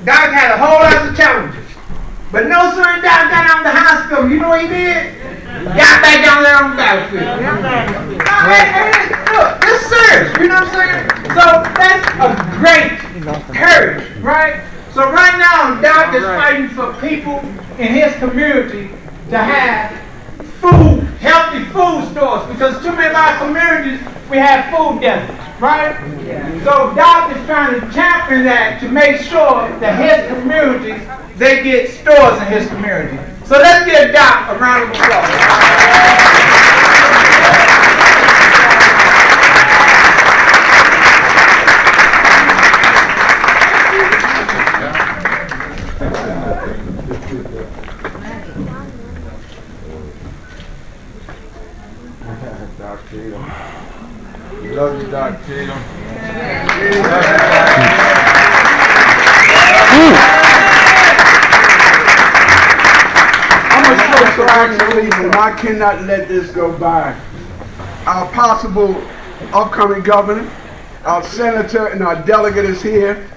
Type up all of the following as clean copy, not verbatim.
Doc had a whole lot of challenges. But no sooner Doc got out of the hospital, you know what he did? Got back down there on the battlefield. Look, this is serious, you know what I'm saying? So that's a great courage, right? So right now, Doc is fighting for people in his community to have food, healthy food stores, because too many of our communities, we have food deserts, right? So Doc is trying to champion that to make sure that his communities, they get stores in his community. So let's give Doc a round of applause. Doc Tatum. Love you, Doc Tatum. I'm a social action leader, and I cannot let this go by. Our possible upcoming governor, our senator, and our delegate is here.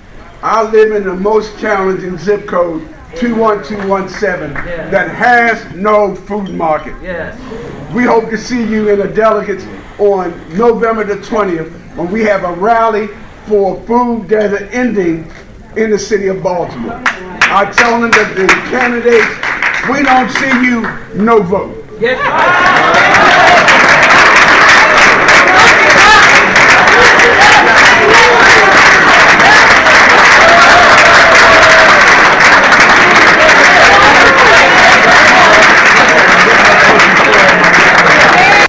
I live in the most challenging zip code, 21217, that has no food market. We hope to see you in the delegates on November the 20th when we have a rally for food desert ending in the city of Baltimore. I tell them that the candidates, we don't see you, no vote.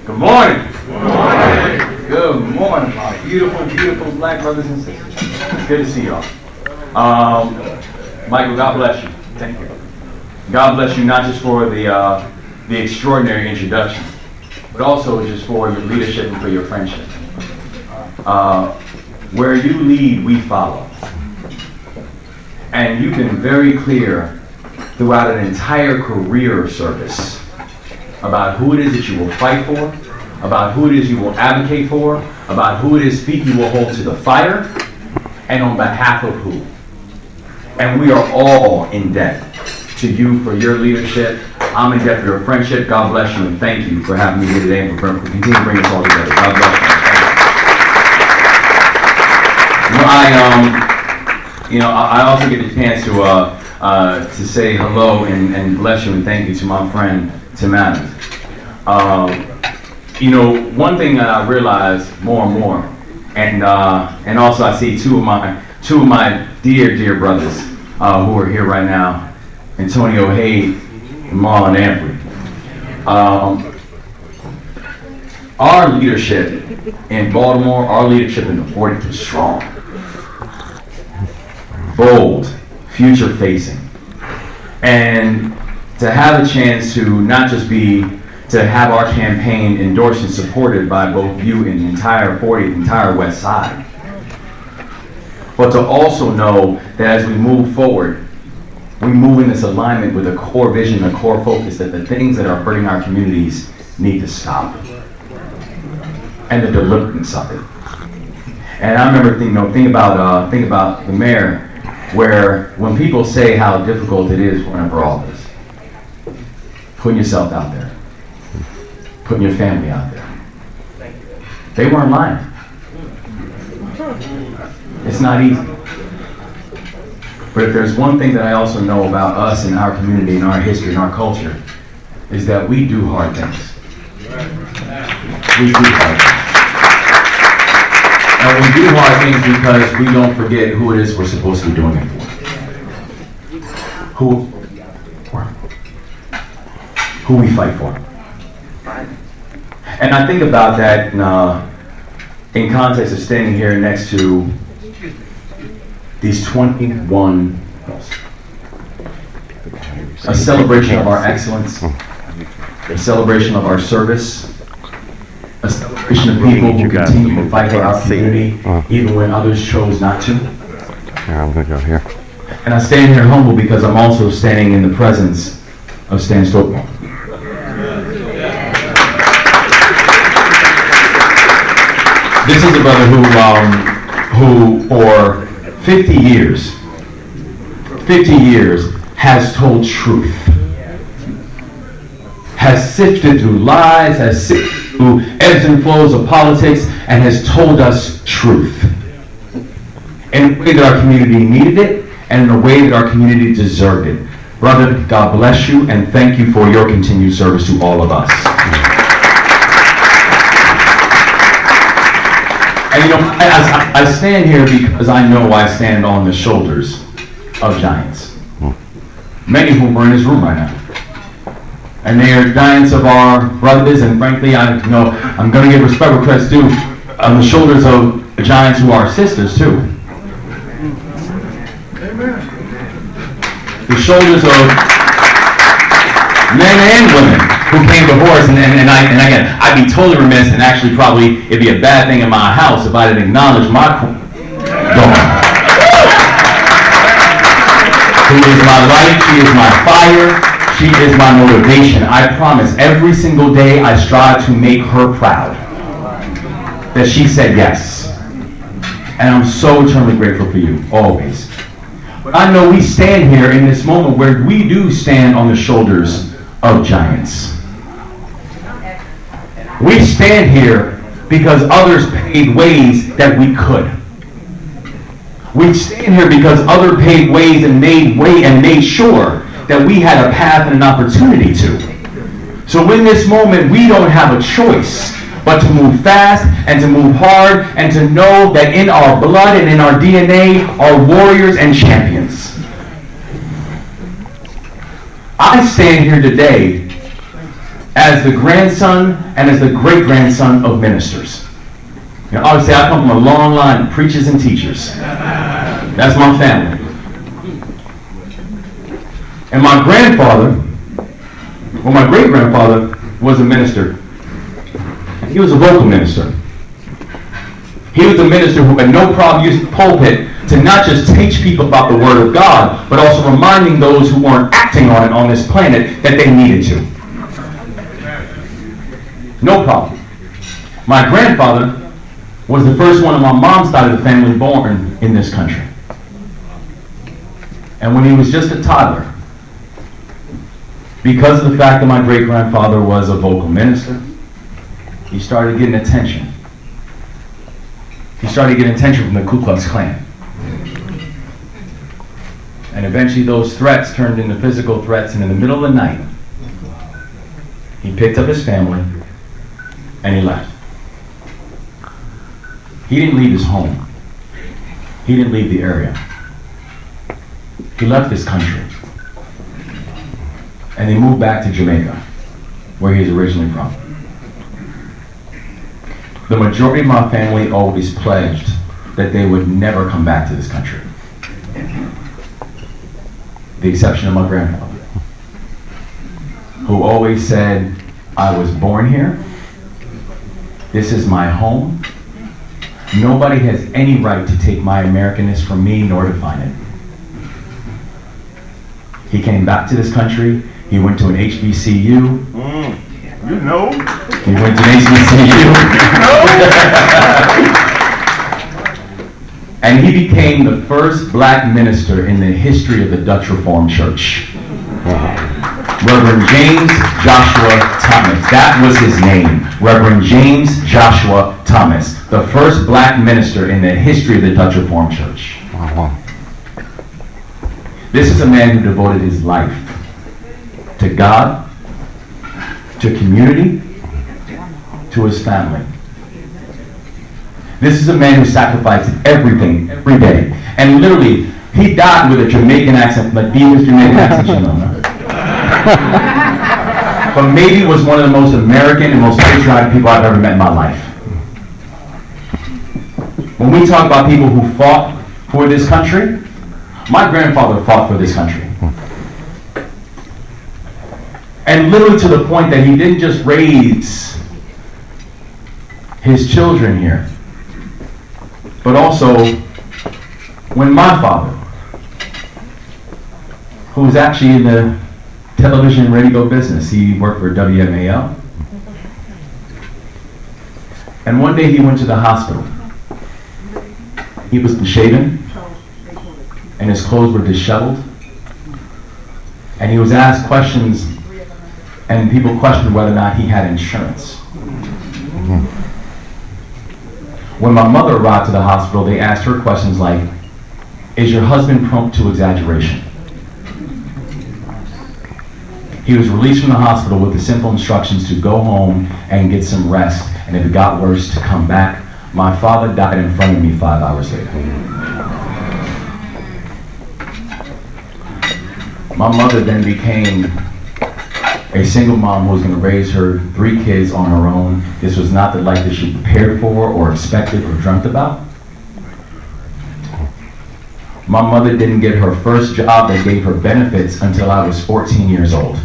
Good morning. Good morning, my beautiful, beautiful black brothers and sisters. It's good to see y'all. Michael, God bless you. Thank you. God bless you not just for the extraordinary introduction, but also just for your leadership and for your friendship. Where you lead, we follow. And you've been very clear throughout an entire career of service about who it is that you will fight for, about who it is you will advocate for, about who it is feet you will hold to the fire, and on behalf of who. And we are all in debt to you for your leadership. I'm in debt for your friendship. God bless you, and thank you for having me here today and for continuing to bring us all together. God bless you. I also get the chance to say hello and bless you and thank you to my friend Tim Adams. One thing that I realize more and more, and also I see two of my dear brothers who are here right now, Antonio Haid and Marlon Ampry. Our leadership in Baltimore, our leadership in the 40th is strong, bold, future-facing, and to have a chance to not just to have our campaign endorsed and supported by both you and the entire 40th, entire West Side, but to also know that as we move forward, we move in this alignment with a core vision, a core focus that the things that are hurting our communities need to stop, and the deliberateness of it. And I remember think about the mayor, where when people say how difficult it is running for office, putting yourself out there, putting your family out there. They weren't lying. It's not easy. But if there's one thing that I also know about us and our community and our history and our culture, is that we do hard things. We do hard things. And we do hard things because we don't forget who it is we're supposed to be doing it for. Who we fight for. And I think about that in context of standing here next to these 21, a celebration of our excellence, a celebration of our service, a celebration of people who continue to fight for our community, even when others chose not to. Here, I'm gonna go here. And I stand here humble because I'm also standing in the presence of Stan Stokemore. This is a brother who for 50 years 50 years has told truth, has sifted through lies, has sifted through ebbs and flows of politics, and has told us truth in a way that our community needed it and in a way that our community deserved it. Brother, God bless you, and thank you for your continued service to all of us. And you know, I stand here because I know I stand on the shoulders of giants. Many of whom are in this room right now. And they are giants of our brothers, and frankly, I know I'm going to give respect where credit's due on the shoulders of giants who are our sisters too. Amen. The shoulders of men and women who came before us, and again, I'd be totally remiss, and actually probably it'd be a bad thing in my house if I didn't acknowledge my daughter, who is my light, she is my fire, she is my motivation. I promise, every single day I strive to make her proud that she said yes. And I'm so eternally grateful for you, always. But I know we stand here in this moment where we do stand on the shoulders of giants. We stand here because others paid ways that we could. We stand here because others paid ways and made sure that we had a path and an opportunity to. So in this moment, we don't have a choice but to move fast and to move hard and to know that in our blood and in our DNA are warriors and champions. I stand here today as the grandson and as the great-grandson of ministers. You know, obviously, I come from a long line of preachers and teachers. That's my family. And my grandfather, well, my great-grandfather was a minister. He was a vocal minister. He was a minister who had no problem using the pulpit to not just teach people about the Word of God, but also reminding those who weren't acting on it on this planet that they needed to. No problem. My grandfather was the first one on my mom's side of the family born in this country. And when he was just a toddler, because of the fact that my great-grandfather was a vocal minister, he started getting attention. He started getting attention from the Ku Klux Klan. And eventually those threats turned into physical threats, and in the middle of the night, he picked up his family and he left. He didn't leave his home. He didn't leave the area. He left this country. And they moved back to Jamaica, where he's originally from. The majority of my family always pledged that they would never come back to this country. The exception of my grandfather, who always said, I was born here. This is my home. Nobody has any right to take my Americanness from me nor define it. He came back to this country. He went to an HBCU. You know. He went to an HBCU. And he became the first black minister in the history of the Dutch Reformed Church. Reverend James Joshua Thomas. That was his name. Reverend James Joshua Thomas. The first black minister in the history of the Dutch Reformed Church. This is a man who devoted his life to God, to community, to his family. This is a man who sacrificed everything, every day. And literally, he died with a Jamaican accent, like deepest Jamaican accent you know. But maybe was one of the most American and most patriotic people I've ever met in my life. When we talk about people who fought for this country, my grandfather fought for this country. And literally to the point that he didn't just raise his children here, but also when my father, who was actually in the television and radio business, he worked for WMAL, and one day he went to the hospital. He was unshaven, and his clothes were disheveled. And he was asked questions, and people questioned whether or not he had insurance. When my mother arrived to the hospital, they asked her questions like, is your husband prone to exaggeration? He was released from the hospital with the simple instructions to go home and get some rest, and if it got worse, to come back. My father died in front of me 5 hours later. My mother then became a single mom who was going to raise her 3 kids on her own. This was not the life that she prepared for or expected or dreamt about. My mother didn't get her first job that gave her benefits until I was 14 years old.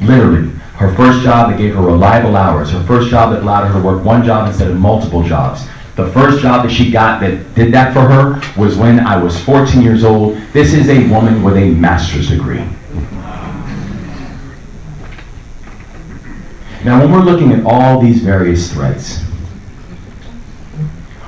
Literally, her first job that gave her reliable hours, her first job that allowed her to work one job instead of multiple jobs. The first job that she got that did that for her was when I was 14 years old. This is a woman with a master's degree. Now, when we're looking at all these various threads,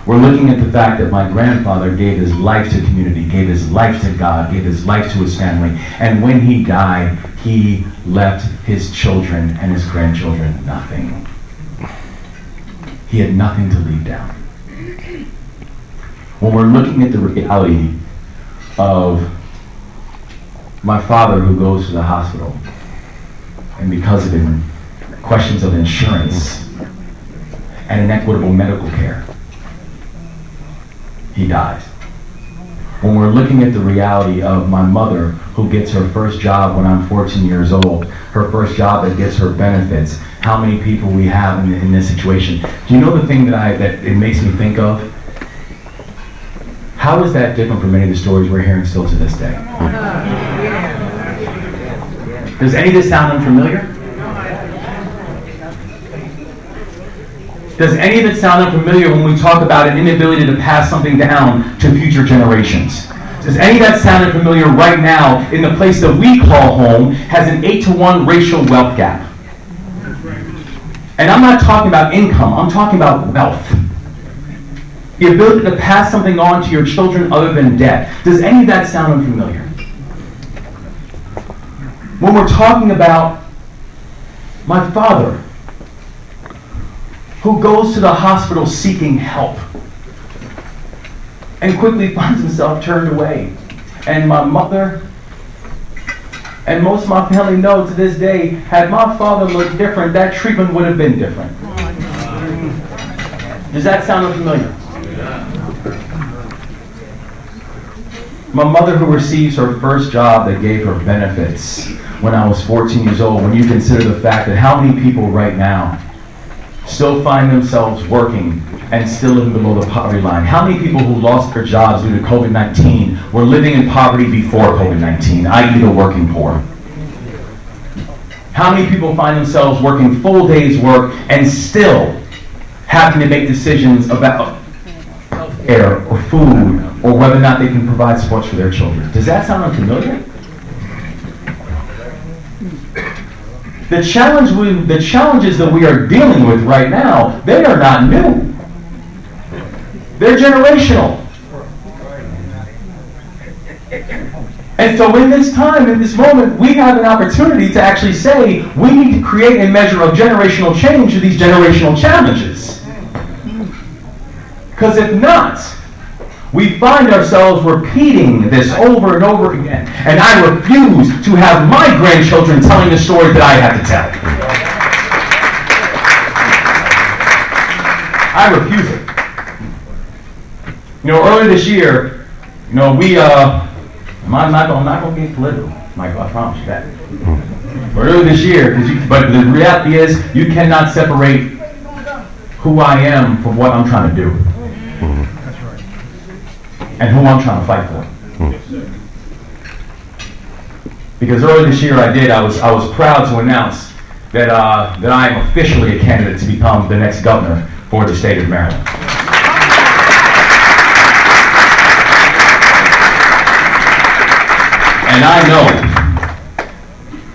we're looking at the fact that my grandfather gave his life to community, gave his life to God, gave his life to his family, and when he died, he left his children and his grandchildren nothing. He had nothing to leave down. When we're looking at the reality of my father who goes to the hospital, and because of questions of insurance and inequitable medical care, he dies. When we're looking at the reality of my mother who gets her first job when I'm 14 years old, her first job that gets her benefits, how many people we have in this situation. Do you know the thing that it makes me think of? How is that different from many of the stories we're hearing still to this day? Does any of this sound unfamiliar? Does any of it sound unfamiliar when we talk about an inability to pass something down to future generations? Does any of that sound unfamiliar right now in the place that we call home has an 8-to-1 racial wealth gap? And I'm not talking about income, I'm talking about wealth. The ability to pass something on to your children other than debt. Does any of that sound unfamiliar? When we're talking about my father, who goes to the hospital seeking help and quickly finds himself turned away. And my mother and most of my family know to this day, had my father looked different, that treatment would have been different. Does that sound familiar? My mother who receives her first job that gave her benefits when I was 14 years old, when you consider the fact that how many people right now still find themselves working and still living below the poverty line. How many people who lost their jobs due to COVID-19 were living in poverty before COVID-19, i.e. the working poor? How many people find themselves working full days work and still having to make decisions about air or food or whether or not they can provide supports for their children? Does that sound unfamiliar? The challenges that we are dealing with right now, they are not new. They're generational. And so in this time, in this moment, we have an opportunity to actually say, we need to create a measure of generational change to these generational challenges. Because if not, we find ourselves repeating this over and over again. And I refuse to have my grandchildren telling the story that I have to tell. I refuse it. Earlier this year, I'm not going to get political, Michael, I promise you that. But earlier this year, but the reality is, you cannot separate who I am from what I'm trying to do. And who I'm trying to fight for. Because earlier this year I was proud to announce that I am officially a candidate to become the next governor for the state of Maryland. And I know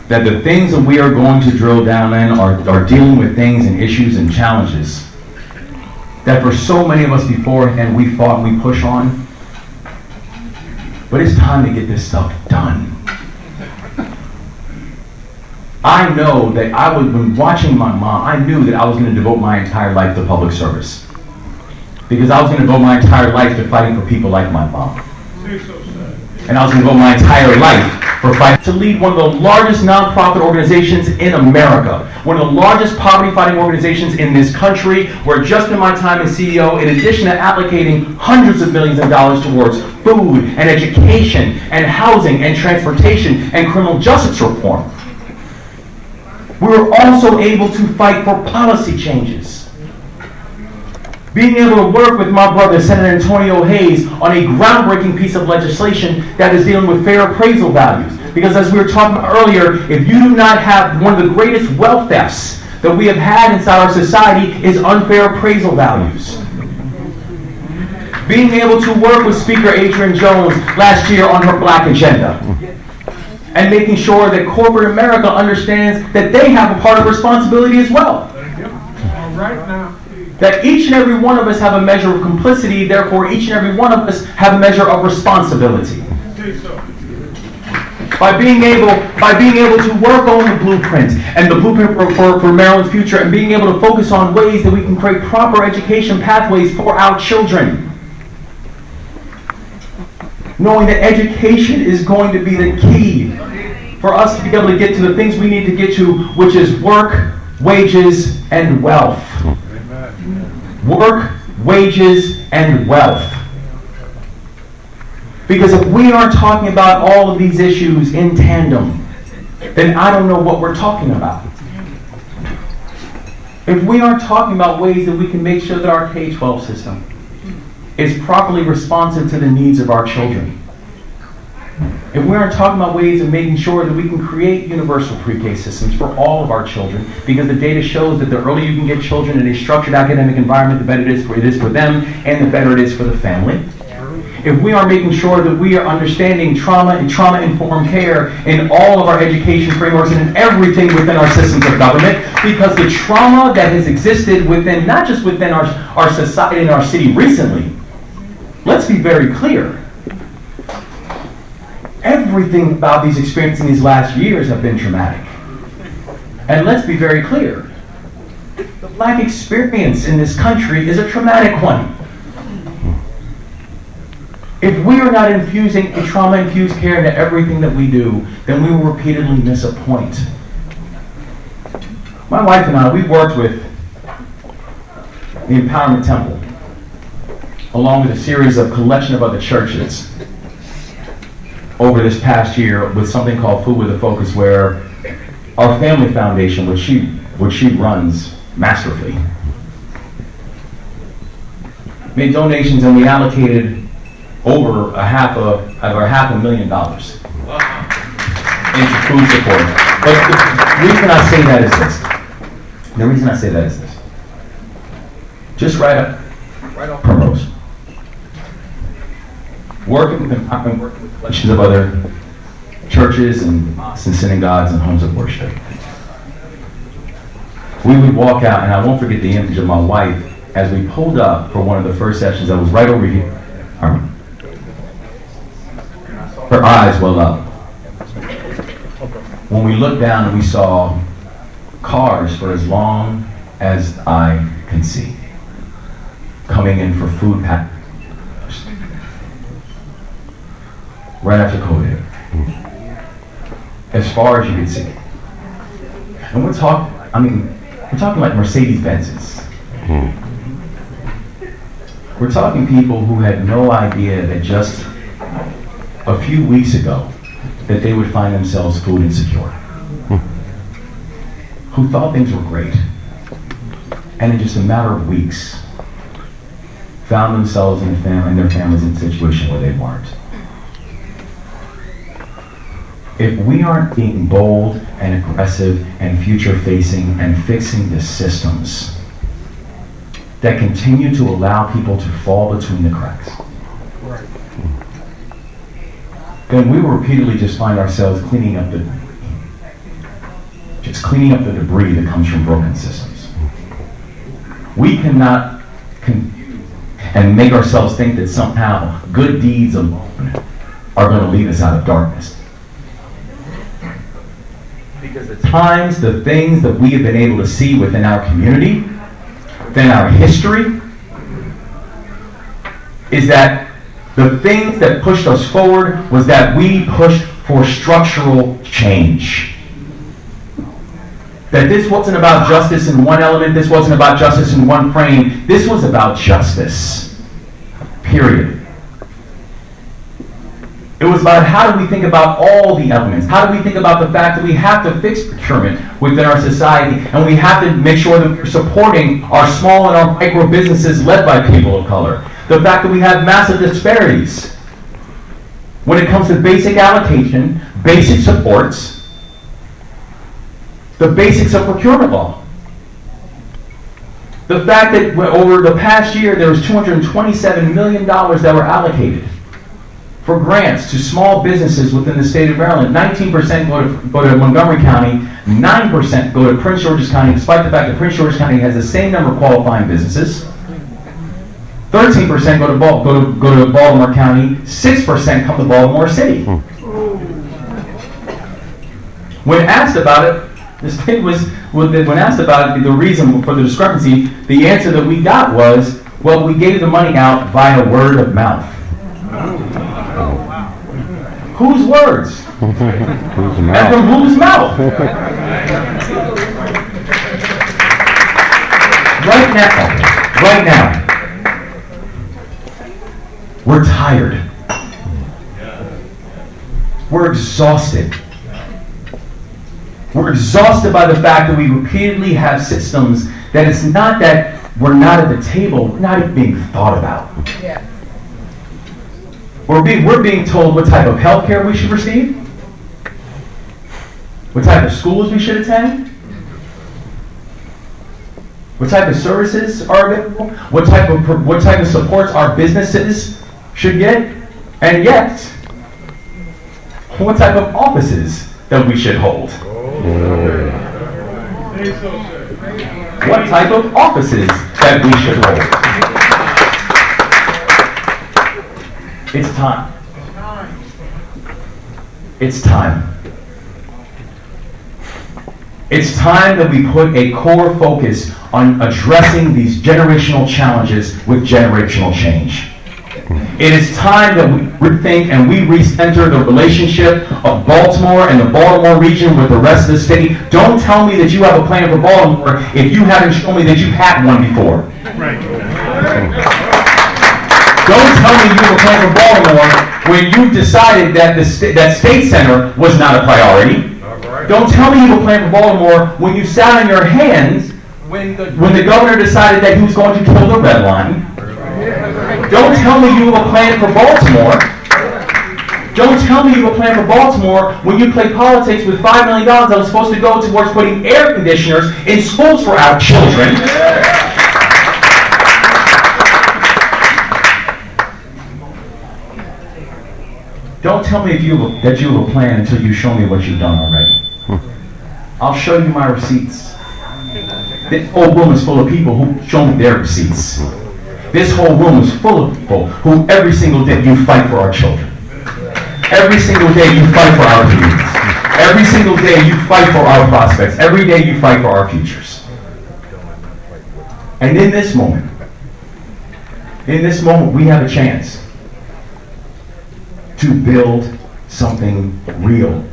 that the things that we are going to drill down in are dealing with things and issues and challenges that for so many of us beforehand we fought and we push on. But it's time to get this stuff done. I know that when watching my mom, I knew that I was going to devote my entire life to public service. Because I was going to devote my entire life to fighting for people like my mom. And I was going to devote my entire life for fighting to lead one of the largest nonprofit organizations in America. One of the largest poverty-fighting organizations in this country, where just in my time as CEO, in addition to allocating hundreds of millions of dollars towards food and education and housing and transportation and criminal justice reform, we were also able to fight for policy changes. Being able to work with my brother, Senator Antonio Hayes, on a groundbreaking piece of legislation that is dealing with fair appraisal values. Because as we were talking about earlier, if you do not have one of the greatest wealth thefts that we have had inside our society is unfair appraisal values. Being able to work with Speaker Adrian Jones last year on her Black agenda. And making sure that corporate America understands that they have a part of responsibility as well. All right now. That each and every one of us have a measure of complicity, therefore each and every one of us have a measure of responsibility. By being able to work on the blueprint and the blueprint for Maryland's future, and being able to focus on ways that we can create proper education pathways for our children. Knowing that education is going to be the key for us to be able to get to the things we need to get to, which is work, wages, and wealth. Work, wages, and wealth. Because if we aren't talking about all of these issues in tandem, then I don't know what we're talking about. If we aren't talking about ways that we can make sure that our K-12 system is properly responsive to the needs of our children, if we aren't talking about ways of making sure that we can create universal pre-K systems for all of our children, because the data shows that the earlier you can get children in a structured academic environment, the better it is for them, and the better it is for the family. If we are making sure that we are understanding trauma and trauma-informed care in all of our education frameworks and in everything within our systems of government, because the trauma that has existed within, not just within our society and our city recently, let's be very clear. Everything about these experiences in these last years have been traumatic. And let's be very clear. The Black experience in this country is a traumatic one. If we are not infusing a trauma-infused care into everything that we do, then we will repeatedly miss a point. My wife and I, we worked with the Empowerment Temple, along with a series of collection of other churches, over this past year with something called Food with a Focus, where our family foundation, which she runs masterfully, made donations, and we allocated over $500,000 into food support. But the reason I say that is this. Just right up Primrose. Working with collections of other churches and mosques and synagogues and homes of worship. We would walk out, and I won't forget the image of my wife as we pulled up for one of the first sessions that was right over here. Her eyes well up. When we looked down and we saw cars for as long as I can see coming in for food packages. Right after COVID, as far as you can see. And we're talking like Mercedes-Benzes. We're talking people who had no idea that just a few weeks ago that they would find themselves food insecure. Who thought things were great, and in just a matter of weeks found themselves and their families in a situation where they weren't. If we aren't being bold and aggressive and future-facing and fixing the systems that continue to allow people to fall between the cracks, then we will repeatedly just find ourselves cleaning up the debris that comes from broken systems. We cannot confuse and make ourselves think that somehow good deeds alone are going to lead us out of darkness. Because the times, the things that we have been able to see within our community, within our history, is that the things that pushed us forward was that we pushed for structural change. That this wasn't about justice in one element, this wasn't about justice in one frame, this was about justice. Period. It was about how do we think about all the elements? How do we think about the fact that we have to fix procurement within our society, and we have to make sure that we're supporting our small and our micro businesses led by people of color. The fact that we have massive disparities when it comes to basic allocation, basic supports, the basics of procurement law. The fact that over the past year there was $227 million that were allocated for grants to small businesses within the state of Maryland. 19% go to Montgomery County, 9% go to Prince George's County, despite the fact that Prince George's County has the same number of qualifying businesses. 13% go to Baltimore County, 6% come to Baltimore City. When asked about it, when asked about it, the reason for the discrepancy, the answer that we got was, well, we gave the money out via word of mouth. Whose words? And from whose mouth? Right now, we're tired. We're exhausted. We're exhausted by the fact that we repeatedly have systems that it's not that we're not at the table, we're not even being thought about. Yeah. We're being told what type of health care we should receive, what type of schools we should attend, what type of services are available, what type of supports our businesses should get, and yet, what type of offices that we should hold. What type of offices that we should hold. It's time. It's time. It's time that we put a core focus on addressing these generational challenges with generational change. It is time that we rethink and we recenter the relationship of Baltimore and the Baltimore region with the rest of the state. Don't tell me that you have a plan for Baltimore if you haven't shown me that you've had one before. Right. Don't tell me you have a plan for Baltimore when you decided that that State Center was not a priority. Right. Don't tell me you have a plan for Baltimore when you sat on your hands when the governor decided that he was going to kill the red line. Don't tell me you have a plan for Baltimore. Don't tell me you have a plan for Baltimore when you play politics with $5 million that was supposed to go towards putting air conditioners in schools for our children. Don't tell me that you have a plan until you show me what you've done already. I'll show you my receipts. This whole room is full of people who show me their receipts. This whole room is full of people who every single day you fight for our children. Every single day you fight for our communities. Every single day you fight for our prospects. Every day you fight for our futures. And in this moment, we have a chance to build something real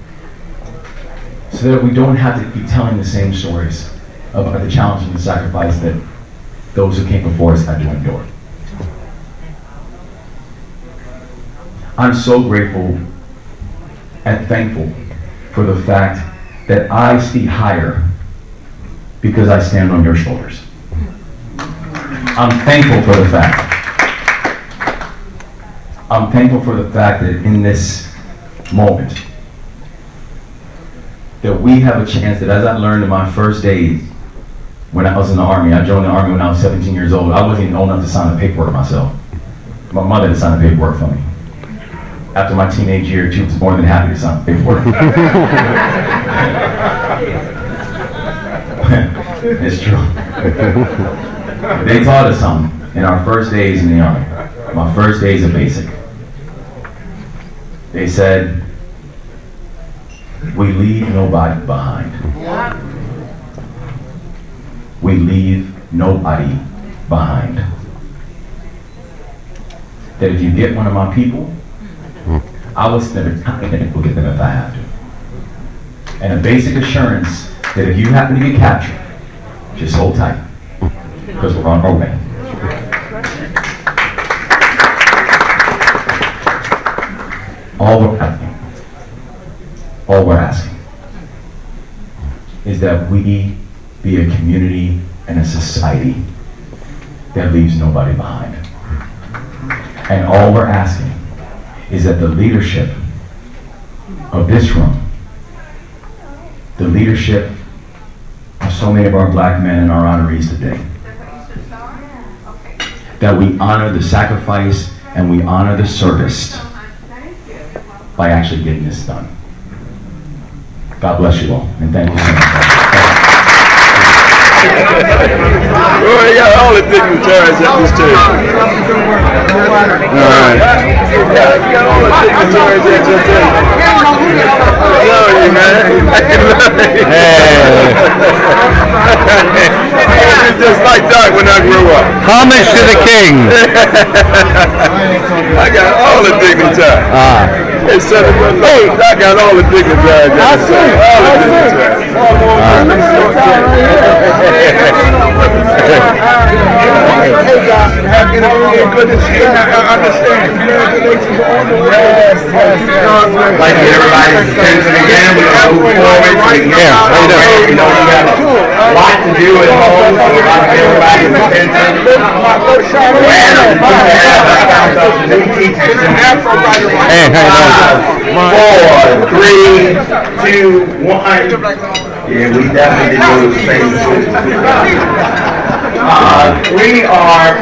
so that we don't have to keep telling the same stories about the challenge and the sacrifice that those who came before us had to endure. I'm so grateful and thankful for the fact that I see higher because I stand on your shoulders. I'm thankful for the fact. I'm thankful for the fact that in this moment, that we have a chance that, as I learned in my first days when I was in the Army, I joined the Army when I was 17 years old. I wasn't even old enough to sign the paperwork myself. My mother had signed the paperwork for me. After my teenage years, she was more than happy to sign the paperwork. It's true. They taught us something in our first days in the Army. My first days of basic. They said, we leave nobody behind. We leave nobody behind. That if you get one of my people, I will spend a time and go get them if I have to. And a basic assurance that if you happen to get captured, just hold tight, because we're on our way. All we're asking is that we be a community and a society that leaves nobody behind. And all we're asking is that the leadership of this room, the leadership of so many of our black men and our honorees today, that we honor the sacrifice and we honor the service by actually getting this done. God bless you all, and thank you so much. Well, we got all the dignitaries at this table. All right. We got all the dignitaries at your table. I love you, man. It's just like that when I grew up. Homage to the king. I got all the dignitaries. Hey, Senator, look, I got all the dignitaries. I see. All the dignitaries. Hey, God, good to see you. I understand. Congratulations on the way. I'd like to get everybody's attention again. We're going to move forward. Yeah, how you doing? We know we got a lot to do at home, so we're going to get everybody's attention. Hey, how you doing? 4, 3, 2, 1. Yeah, we definitely did do the same. We are